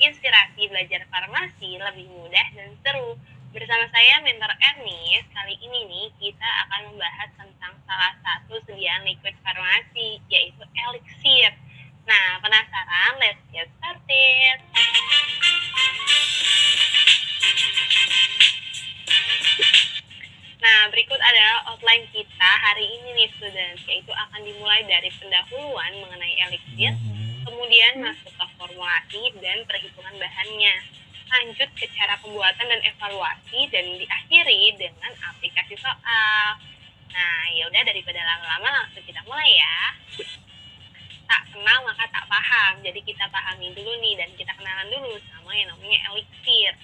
inspirasi belajar farmasi lebih mudah dan seru. Bersama saya Mentor Ernest, kali ini nih kita akan membahas tentang salah satu sediaan liquid farmasi, yaitu elixir. Nah, penasaran? Let's get started! Nah, berikut adalah outline kita hari ini nih students, yaitu akan dimulai dari pendahuluan mengenai elixir, kemudian masuk ke formulasi dan perhitungan bahannya, lanjut ke cara pembuatan dan evaluasi, dan diakhiri dengan aplikasi soal. Nah, yaudah daripada lama-lama langsung kita mulai ya. Tak kenal maka tak paham, jadi kita pahami dulu nih dan kita kenalan dulu sama yang namanya elixir.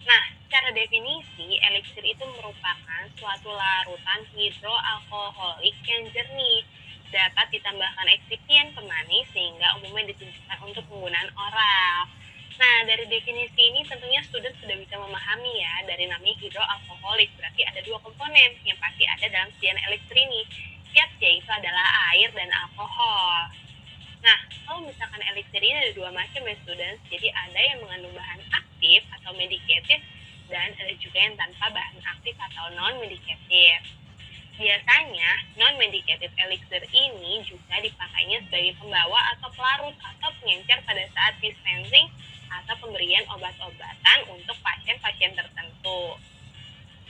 Nah, secara definisi, elixir itu merupakan suatu larutan hidroalkoholik yang jernih, dapat ditambahkan eksipien pemanis sehingga umumnya ditunjukkan untuk penggunaan oral. Nah, dari definisi ini tentunya student sudah bisa memahami ya, dari namanya hidroalkoholik, berarti ada dua komponen yang pasti ada dalam sediaan elixir ini, yaitu adalah air dan alkohol. Nah, kalau misalkan elixir ini ada dua macam ya students, jadi ada yang mengandung bahan aktif atau medicated, dan ada juga yang tanpa bahan aktif atau non-medicated. Biasanya, non-medicated elixir ini juga dipakainya sebagai pembawa atau pelarut atau pengencer pada saat dispensing atau pemberian obat-obatan untuk pasien-pasien tertentu.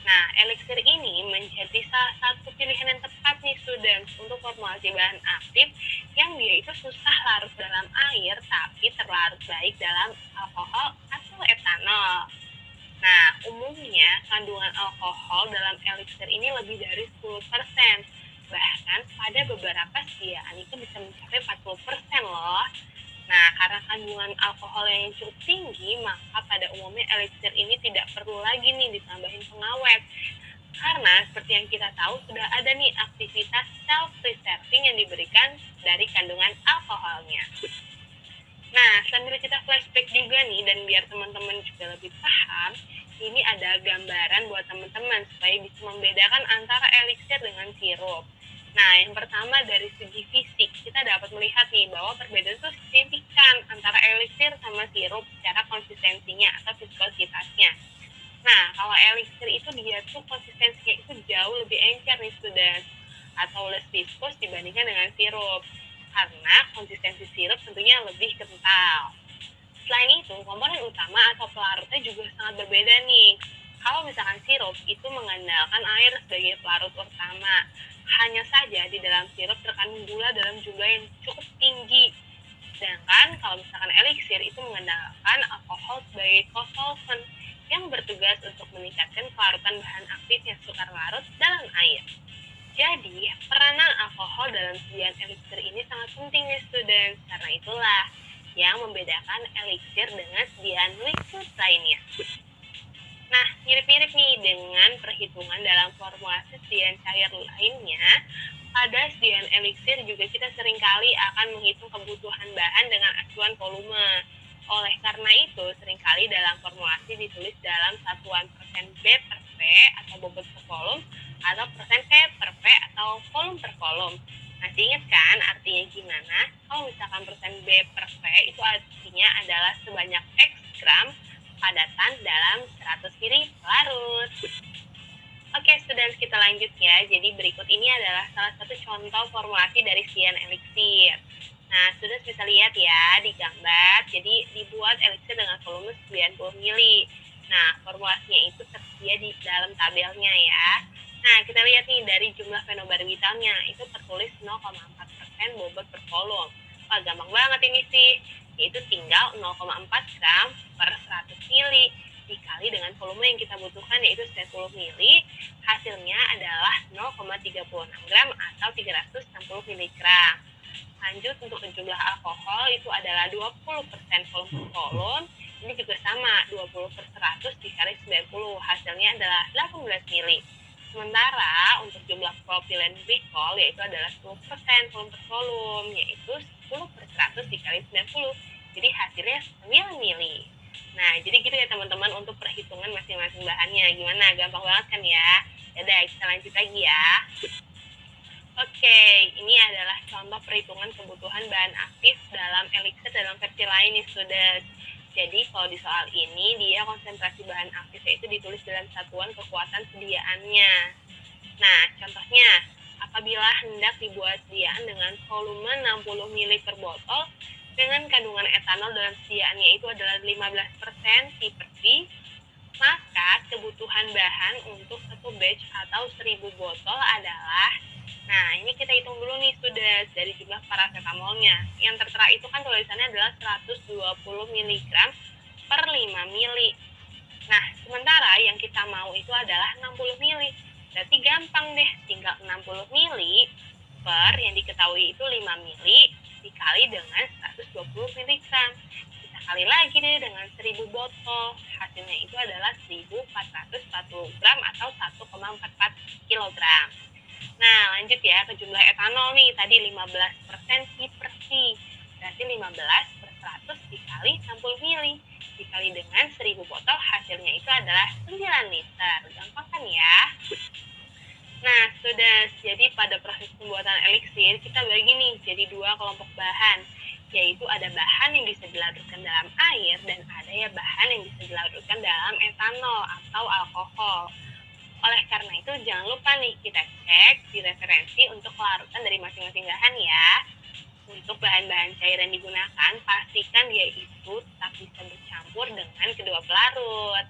Nah, elixir ini menjadi salah satu pilihan yang tepat nih students untuk formulasi bahan aktif yang dia itu susah larut dalam air tapi terlarut baik dalam alkohol atau etanol. Nah, umumnya kandungan alkohol dalam elixir ini lebih dari 10%. Bahkan pada beberapa sediaan itu bisa mencapai 40% loh. Nah, karena kandungan alkohol yang cukup tinggi, maka pada umumnya elixir ini tidak perlu lagi nih ditambahin pengawet. Karena seperti yang kita tahu sudah ada nih aktivitas self-preserving yang diberikan dari kandungan alkoholnya. Nah, sambil kita flashback juga nih, dan biar teman-teman juga lebih paham, ini ada gambaran buat teman-teman supaya bisa membedakan antara elixir dengan sirup. Nah, yang pertama dari segi fisik, kita dapat melihat nih bahwa perbedaan itu signifikan antara elixir sama sirup secara konsistensinya atau viskositasnya. Nah, kalau elixir itu dia tuh konsistensinya itu jauh lebih encer nih students, atau less viscous dibandingkan dengan sirup, karena konsistensi sirup tentunya lebih kental. Selain itu, komponen utama atau pelarutnya juga sangat berbeda nih. Kalau misalkan sirup itu mengandalkan air sebagai pelarut utama, hanya saja di dalam sirup terkandung gula dalam jumlah yang cukup tinggi. Sedangkan kalau misalkan elixir itu mengandalkan alkohol sebagai co-solvent yang bertugas untuk meningkatkan kelarutan bahan aktif yang sukar larut dalam air. Jadi, peranan alkohol dalam sediaan elixir ini sangat penting nih students, karena itulah yang membedakan elixir dengan sediaan liquid lainnya. Nah, mirip-mirip nih dengan perhitungan dalam formulasi sediaan cair lainnya, pada sediaan elixir juga kita seringkali akan menghitung kebutuhan bahan dengan acuan volume. Oleh karena itu, seringkali dalam formulasi ditulis dalam satuan persen B per V atau bobot per volume, atau persen P per V atau volume per volume. Masih ingat kan artinya gimana? Kalau misalkan persen B per V itu artinya adalah sebanyak X gram padatan dalam 100 ml pelarut. Oke, students, kita lanjut ya. Jadi berikut ini adalah salah satu contoh formulasi dari sediaan elixir. Nah, students bisa lihat ya di gambar. Jadi dibuat elixir dengan volume 90 ml. Nah, formulasinya itu tersedia di dalam tabelnya ya. Nah, kita lihat nih dari jumlah fenobarbitalnya itu tertulis 0,4% bobot per volume. Wah, gampang banget ini sih. Yaitu tinggal 0,4 gram per 100 ml dikali dengan volume yang kita butuhkan yaitu 90 ml. Hasilnya adalah 0,36 gram atau 360 mg. Lanjut untuk jumlah alkohol itu adalah 20% volume per volume. Ini juga sama, 20 per 100 dikali 90. Hasilnya adalah 18 ml. Sementara untuk jumlah propilen glikol yaitu adalah 10% volume per volume, yaitu 10 per 100 dikali 90. Jadi hasilnya 9 ml. Nah, jadi gitu ya teman-teman untuk perhitungan masing-masing bahannya. Gimana? Gampang banget kan ya? Yaudah, kita lanjut lagi ya. Oke, ini adalah contoh perhitungan kebutuhan bahan aktif dalam elixir dalam versi lain nih students. Jadi kalau di soal ini dia konsentrasi bahan aktifnya itu ditulis dalam satuan kekuatan sediaannya. Nah, contohnya, apabila hendak dibuat sediaan dengan volume 60 ml per botol dengan kandungan etanol dalam sediaannya itu adalah 15% P per V, maka kebutuhan bahan untuk satu batch atau 1000 botol adalah, nah ini kita hitung dulu nih sudah dari jumlah paracetamolnya. Yang tertera itu kan tulisannya adalah 120 mg per 5 mili. Nah, sementara yang kita mau itu adalah 60 mili. Berarti gampang deh, tinggal 60 mili per yang diketahui itu 5 mili dikali dengan 120 mg. Kita kali lagi deh dengan 1000 botol. Hasilnya itu adalah 1440 gram atau 1,44 kg. Nah, lanjut ya ke jumlah etanol nih. Tadi 15% P per V. Berarti 15 per 100 dikali 60 mili. Dikali dengan 1000 botol, hasilnya itu adalah 9 liter. Gampang kan ya? Nah, sudah. Jadi pada proses pembuatan eliksir, kita bagi nih jadi dua kelompok bahan. Yaitu ada bahan yang bisa dilarutkan dalam air dan ada ya bahan yang bisa dilarutkan dalam etanol atau alkohol. Oleh karena itu, jangan lupa nih kita cek di referensi untuk larutan dari masing-masing bahan ya. Untuk bahan-bahan cair yang digunakan, pastikan dia itu tetap bisa bercampur dengan kedua pelarut.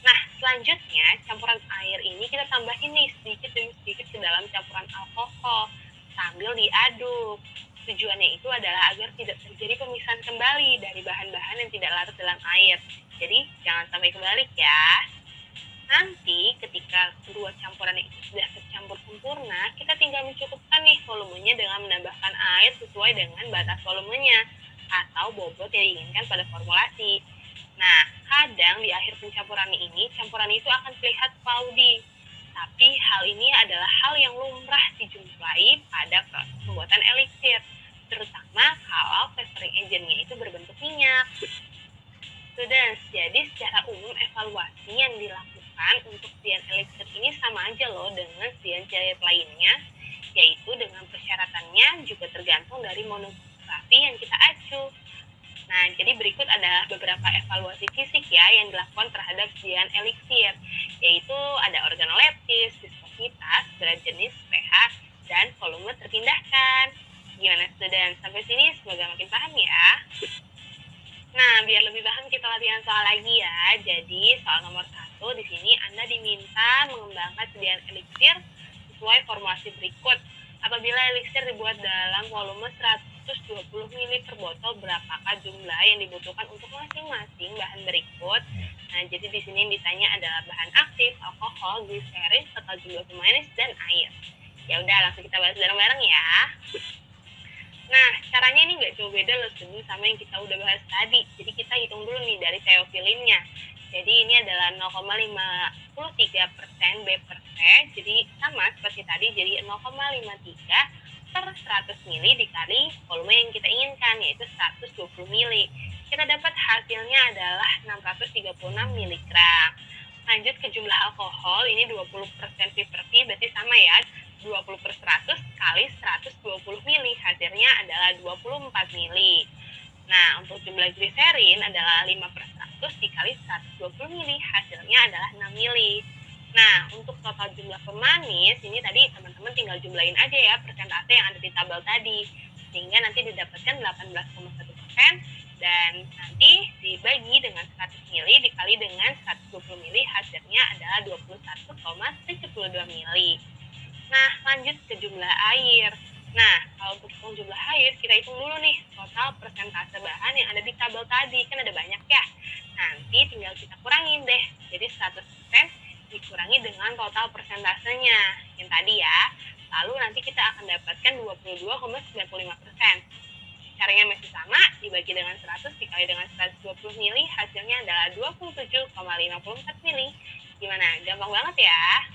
Nah, selanjutnya campuran air ini kita tambahin nih sedikit demi sedikit ke dalam campuran alkohol sambil diaduk. Tujuannya itu adalah agar tidak terjadi pemisahan kembali dari bahan-bahan yang tidak larut dalam air. Jadi, jangan sampai kebalik ya. Nanti ketika kedua campuran itu sudah tercampur sempurna, kita tinggal mencukupkan nih volumenya dengan menambahkan air sesuai dengan batas volumenya atau bobot yang diinginkan pada formulasi. Nah, kadang di akhir pencampuran ini, campuran itu akan terlihat cloudy. Tapi hal ini adalah hal yang lumrah dijumpai pada proses pembuatan eliksir, terutama kalau flavoring agentnya itu berbentuk minyak. Sudah, jadi secara umum evaluasi yang dilakukan untuk sediaan eliksir ini sama aja loh dengan sediaan cair lainnya, yaitu dengan persyaratannya juga tergantung dari monografi yang kita acu. Nah, jadi berikut adalah beberapa evaluasi fisik ya yang dilakukan terhadap sediaan eliksir, yaitu ada organoleptis, viskositas, berat jenis, pH, dan volume terpindahkan. Gimana student? Sampai sini semoga makin paham ya. Nah, biar lebih paham kita latihan soal lagi ya. Jadi, soal nomor 1 di sini Anda diminta mengembangkan sediaan eliksir sesuai formulasi berikut. Apabila eliksir dibuat dalam volume 120 ml per botol, berapakah jumlah yang dibutuhkan untuk masing-masing bahan berikut? Nah, jadi di sini ditanya adalah bahan aktif, alkohol, gliserin, serta jumlah pemanis dan air. Ya udah, langsung kita bahas bareng-bareng ya. Nah, caranya ini nggak jauh beda loh sama yang kita udah bahas tadi. Jadi kita hitung dulu nih dari teofilinnya. Jadi ini adalah 0,53% B per C. Jadi sama seperti tadi, jadi 0,53 per 100 mili dikali volume yang kita inginkan, yaitu 120 mili. Kita dapat hasilnya adalah 636 mg. Lanjut ke jumlah alkohol, ini 20% P per V, berarti sama ya. 20 per 100 kali 120 mili, hasilnya adalah 24 mili. Nah, untuk jumlah gliserin adalah 5 per 100 dikali 120 mili, hasilnya adalah 6 mili. Nah, untuk total jumlah pemanis, ini tadi teman-teman tinggal jumlahin aja ya persentase yang ada di tabel tadi. Sehingga nanti didapatkan 18,1%, dan nanti dibagi dengan 100 mili dikali dengan 120 mili, hasilnya adalah 21,72 mili. Nah, lanjut ke jumlah air. Nah, kalau untuk hitung jumlah air, kita hitung dulu nih total persentase bahan yang ada di tabel tadi. Kan ada banyak ya. Nanti tinggal kita kurangin deh. Jadi 100% dikurangi dengan total persentasenya yang tadi ya. Lalu nanti kita akan dapatkan 22,95%. Caranya masih sama, dibagi dengan 100 dikali dengan 120 mili, hasilnya adalah 27,54 mili. Gimana? Gampang banget ya.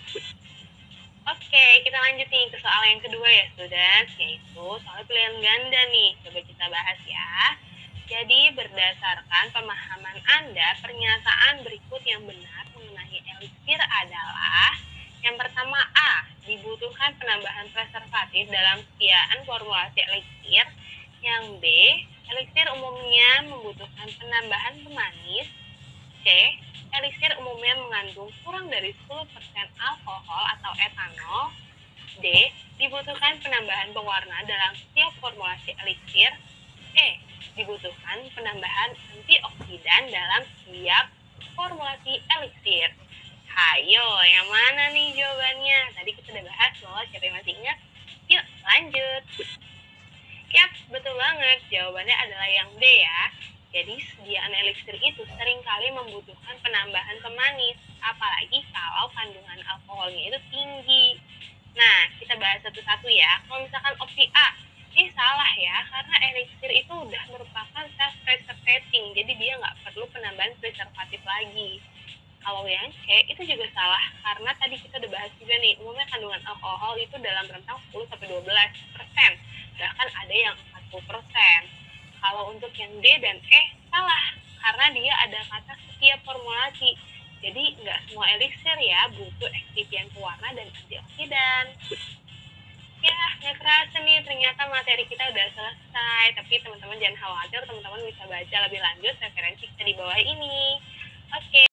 Oke, kita lanjut nih ke soal yang kedua ya, students, yaitu soal pilihan ganda nih. Coba kita bahas ya. Jadi, berdasarkan pemahaman Anda, pernyataan berikut yang benar mengenai eliksir adalah: yang pertama A, dibutuhkan penambahan preservatif dalam sediaan formulasi eliksir. Yang B, Eliksir umumnya membutuhkan penambahan pemanis. C. Eliksir umumnya mengandung kurang dari 10% alkohol atau etanol. D. Dibutuhkan penambahan pewarna dalam setiap formulasi eliksir. E. Dibutuhkan penambahan antioksidan dalam setiap formulasi eliksir. Hayo, yang mana nih jawabannya? Tadi kita udah bahas loh, siapa yang masih ingat? Yuk, lanjut. Yap, betul banget. Jawabannya adalah yang D ya. Jadi, sediaan eliksir itu seringkali membutuhkan penambahan pemanis, apalagi kalau kandungan alkoholnya itu tinggi. Nah, kita bahas satu-satu ya. Kalau misalkan opsi A, ini salah ya, karena eliksir itu udah merupakan self-preservating, jadi dia nggak perlu penambahan preservatif lagi. Kalau yang C, itu juga salah, karena tadi kita udah bahas juga nih, umumnya kandungan alkohol itu dalam rentang 10-12%, bahkan ada yang 40%. Kalau untuk yang D dan E, salah, karena dia ada kata setiap formulasi. Jadi nggak semua eliksir ya butuh eksipien pewarna dan antioksidan. Ya, nggak kerasa nih ternyata materi kita udah selesai. Tapi teman-teman jangan khawatir, teman-teman bisa baca lebih lanjut referensi kita di bawah ini. Oke.